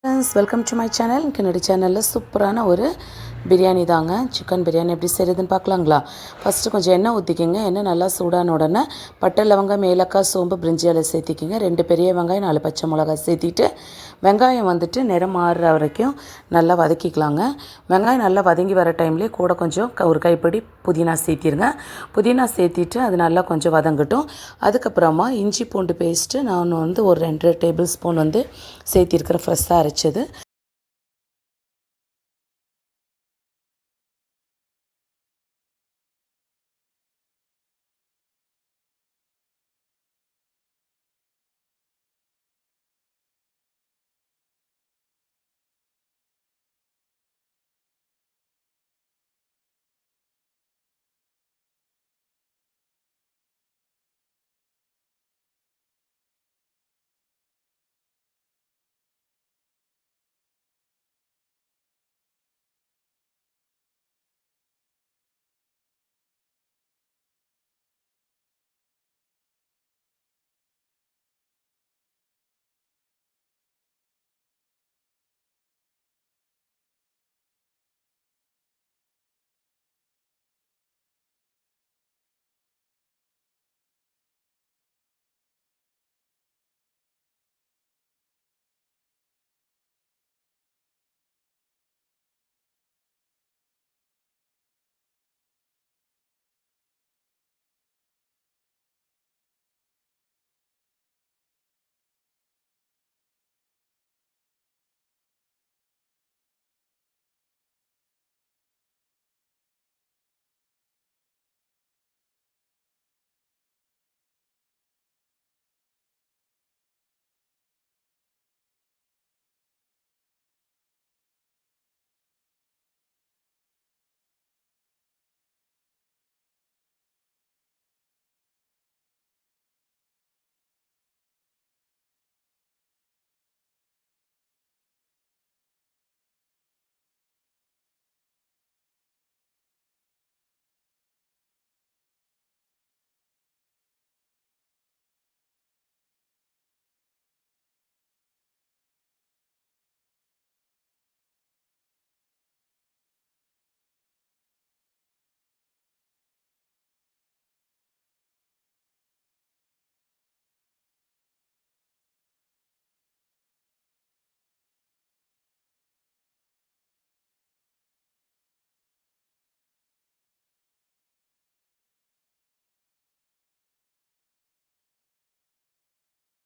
Friends welcome to my channel. என்னுடைய சேனலில் சூப்பரான ஒரு பிரியாணி தாங்க. சிக்கன் பிரியாணி எப்படி செய்கிறதுன்னு பார்க்கலாங்களா? ஃபஸ்ட்டு கொஞ்சம் எண்ணெய் ஊற்றிக்கிங்க. எண்ணெய் நல்லா சூடான உடனே பட்டை, லவங்கம், ஏலக்காய், சோம்பு, பிரிஞ்சி இலை சேர்த்திக்கிங்க. 2 பெரிய வெங்காயம், 4 பச்சை மிளகாய் சேர்த்திட்டு வெங்காயம் நிறம் மாறுற வரைக்கும் நல்லா வதக்கிக்கலாங்க. வெங்காயம் நல்லா வதங்கி வர டைம்லேயே கூட கொஞ்சம் ஒரு கைப்பிடி புதினா சேர்த்திருங்க. புதினா சேர்த்திட்டு அது நல்லா கொஞ்சம் வதங்கட்டும். அதுக்கப்புறமா இஞ்சி பூண்டு பேஸ்ட்டு நான் ஒரு 2 டேபிள் ஸ்பூன் சேர்த்திருக்கிற ஃப்ரெஷ்ஷாக அரைச்சது.